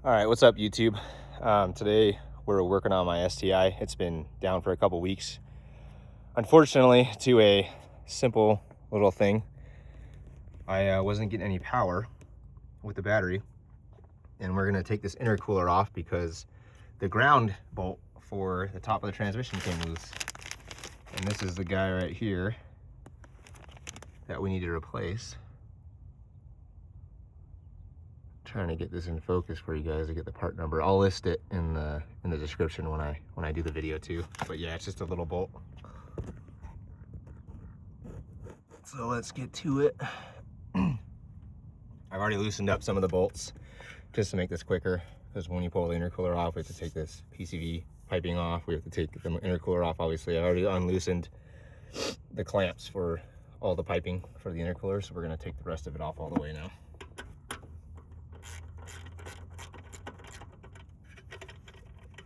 All right, what's up, YouTube? Today we're working on my STI. It's been down for a couple weeks. Unfortunately, to a simple little thing, I wasn't getting any power with the battery, and we're gonna take this intercooler off because the ground bolt for the top of the transmission came loose. And this is the guy right here that we need to replace. Trying to get this in focus for you guys to get the part number. I'll list it in the description when I do the video too. But yeah, it's just a little bolt. So let's get to it. I've already loosened up some of the bolts just to make this quicker, because when you pull the intercooler off, we have to take this PCV piping off. We have to take the intercooler off. Obviously, I already unloosened the clamps for all the piping for the intercooler, so we're gonna take the rest of it off all the way now.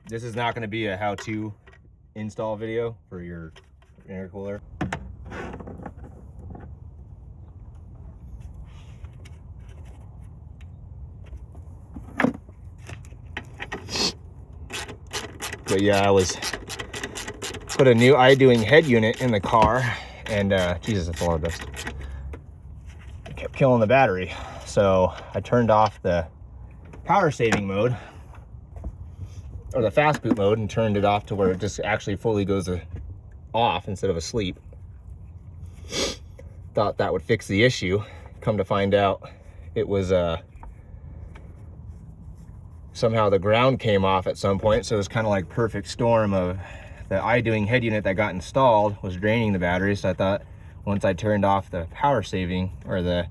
This is not going to be a how-to install video for your intercooler. But yeah, I put a new eye-doing head unit in the car, and Jesus, that's a lot of dust. It kept killing the battery, so I turned off the power saving mode, or the fast boot mode, and turned it off to where it just actually fully goes off instead of asleep. Thought that would fix the issue. Come to find out, it was somehow the ground came off at some point, so it was kind of like perfect storm of the eye-doing head unit that got installed was draining the battery. So I thought once I turned off the power saving or the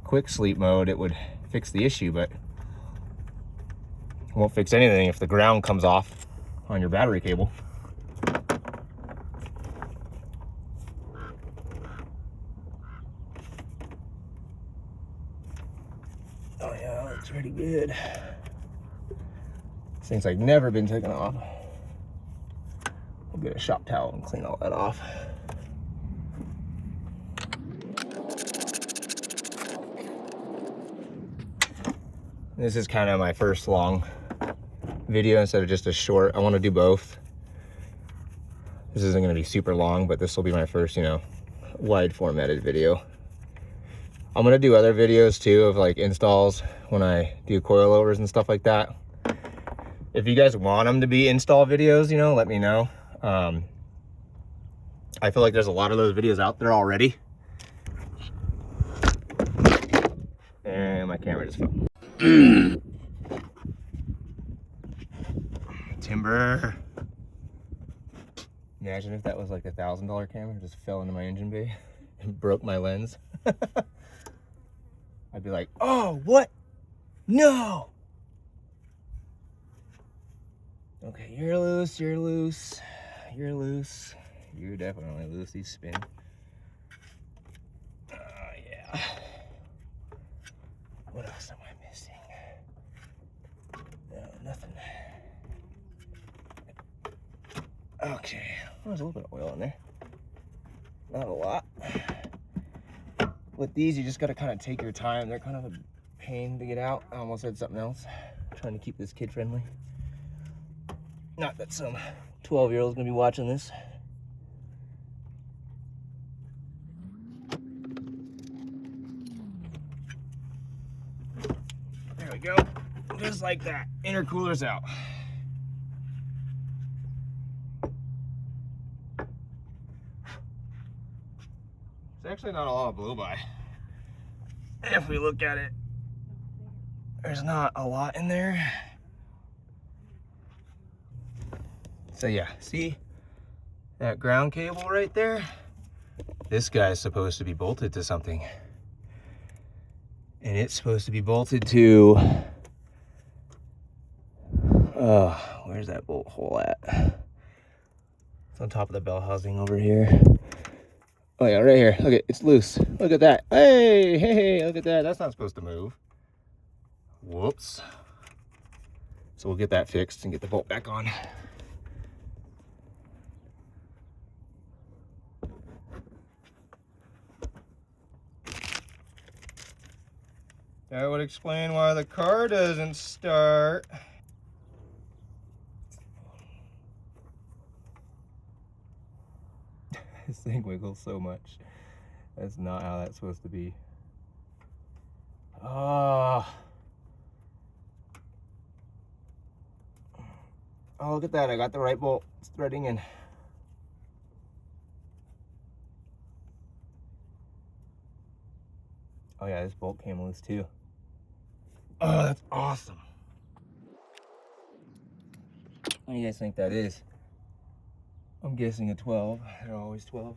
quick sleep mode, it would fix the issue, but won't fix anything if the ground comes off on your battery cable. Oh yeah, that looks pretty good. This thing's like never been taken off. We'll get a shop towel and clean all that off. This is kind of my first long video instead of just a short. I want to do both. This isn't going to be super long, but this will be my first, wide formatted video. I'm going to do other videos too of like installs when I do coilovers and stuff like that. If you guys want them to be install videos, let me know. I feel like there's a lot of those videos out there already. And my camera just fell. Timber. Imagine if that was like $1,000 camera, just fell into my engine bay and broke my lens. I'd be like, oh, what? No. Okay, you're loose, you're loose, you're loose. You're definitely loose. These spin. Yeah. What else am I missing? No, nothing. Okay, there's a little bit of oil in there. Not a lot. With these, you just gotta kind of take your time. They're kind of a pain to get out. I almost said something else. I'm trying to keep this kid friendly. Not that some 12-year-old's gonna be watching this. There we go. Just like that. Intercooler's out. It's actually not a lot of blow-by. If we look at it, there's not a lot in there. So yeah, see that ground cable right there? This guy's supposed to be bolted to something. And it's supposed to be bolted to, where's that bolt hole at? It's on top of the bell housing over here. Oh yeah, right here. Look, it's loose. Look at that. Hey, hey, look at that. That's not supposed to move. Whoops. So we'll get that fixed and get the bolt back on. That would explain why the car doesn't start. This thing wiggles so much. That's not how that's supposed to be. Oh. Oh, look at that. I got the right bolt. It's threading in. Oh yeah, this bolt came loose too. Oh, that's awesome. What do you guys think that is? I'm guessing a 12. They're always 12.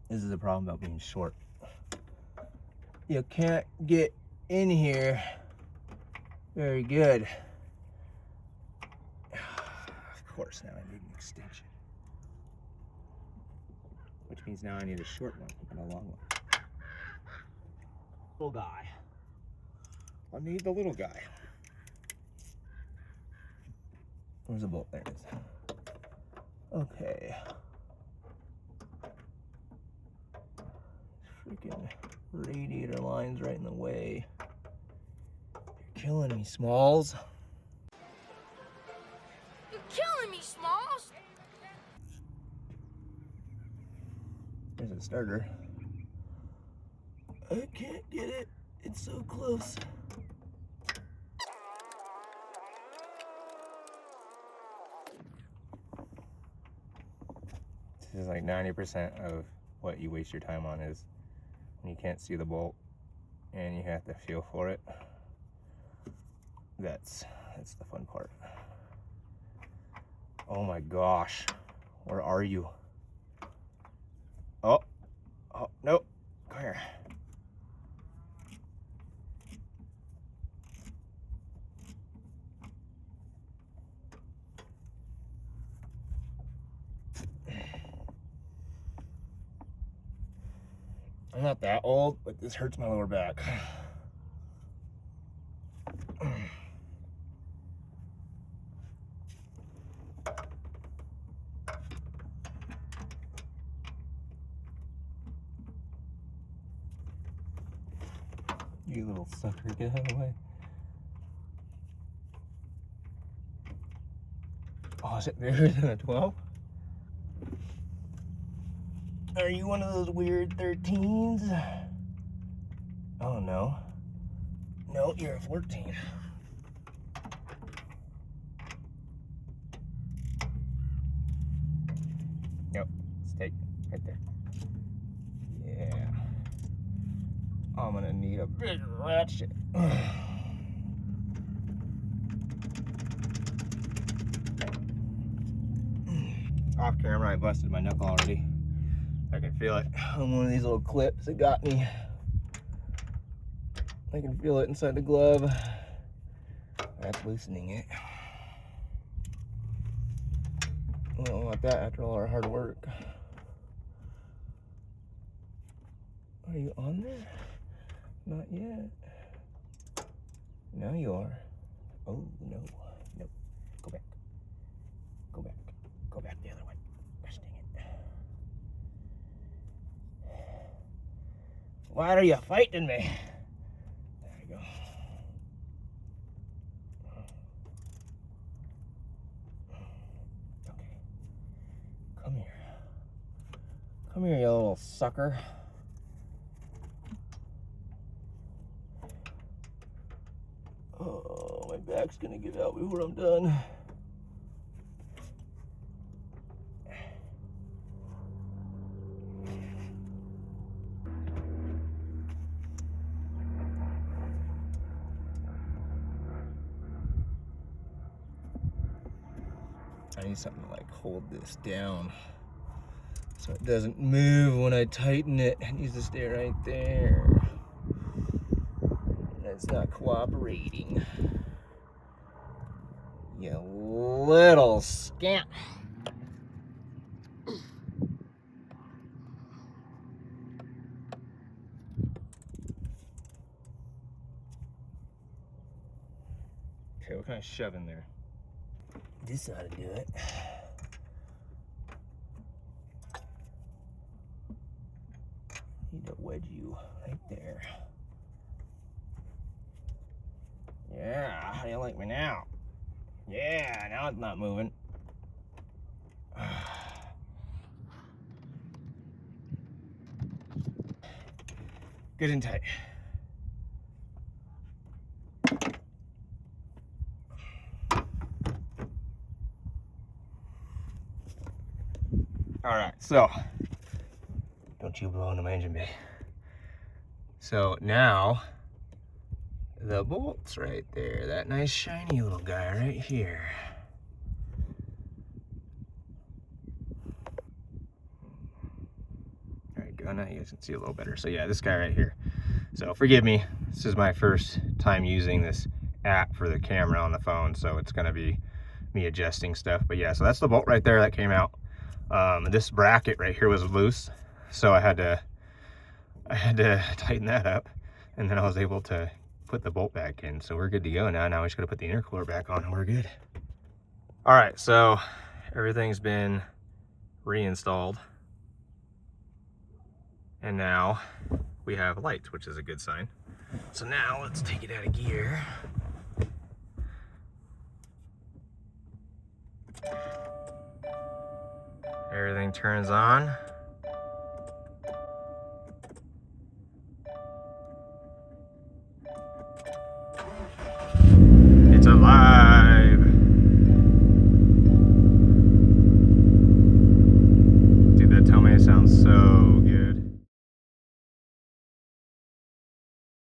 This is the problem about being short. You can't get in here very good. Of course, now I need an extension. Which means now I need a short one and a long one. Little guy. I need the little guy. Where's the bolt? There it is. Okay. Freaking radiator line's right in the way. You're killing me, Smalls. You're killing me, Smalls. There's a starter. I can't get it. It's so close. This is like 90% of what you waste your time on is when you can't see the bolt and you have to feel for it. That's the fun part. Oh my gosh. Where are you? Oh, nope. Come here. I'm not that old, but this hurts my lower back. You little sucker, get out of the way. Oh, is it bigger than a 12? Are you one of those weird 13s? Oh no. No, you're a 14. Yep, stake right there. Yeah. I'm gonna need a big ratchet. Off camera, I busted my knuckle already. I can feel it on one of these little clips. It got me. I can feel it inside the glove. That's loosening it. I don't want that after all our hard work. Are you on there? Not yet. Now you are. Oh, no. Nope. Go back. Go back. Go back the other way. Gosh dang it. Why are you fighting me? There you go. Okay. Come here. Come here, you little sucker. Oh, my back's gonna give out before I'm done. I need something to like hold this down so it doesn't move when I tighten it. It needs to stay right there. It's not cooperating. You little scamp. Okay, what can I shove in there? This ought to do it. Need to wedge you right there. Yeah, how do you like me now? Yeah, now it's not moving. Good and tight. All right, so don't you blow into my engine bay. So now the bolt's right there, that nice shiny little guy right here. There you go, now you guys can see a little better. So yeah, this guy right here. So forgive me, this is my first time using this app for the camera on the phone, so it's gonna be me adjusting stuff. But yeah, so that's the bolt right there that came out. This bracket right here was loose, so I had to tighten that up, and then I was able to put the bolt back in. So we're good to go now. Now we just gotta put the intercooler back on and we're good. All right, so everything's been reinstalled, and now we have lights, which is a good sign. So now let's take it out of gear. Everything turns on.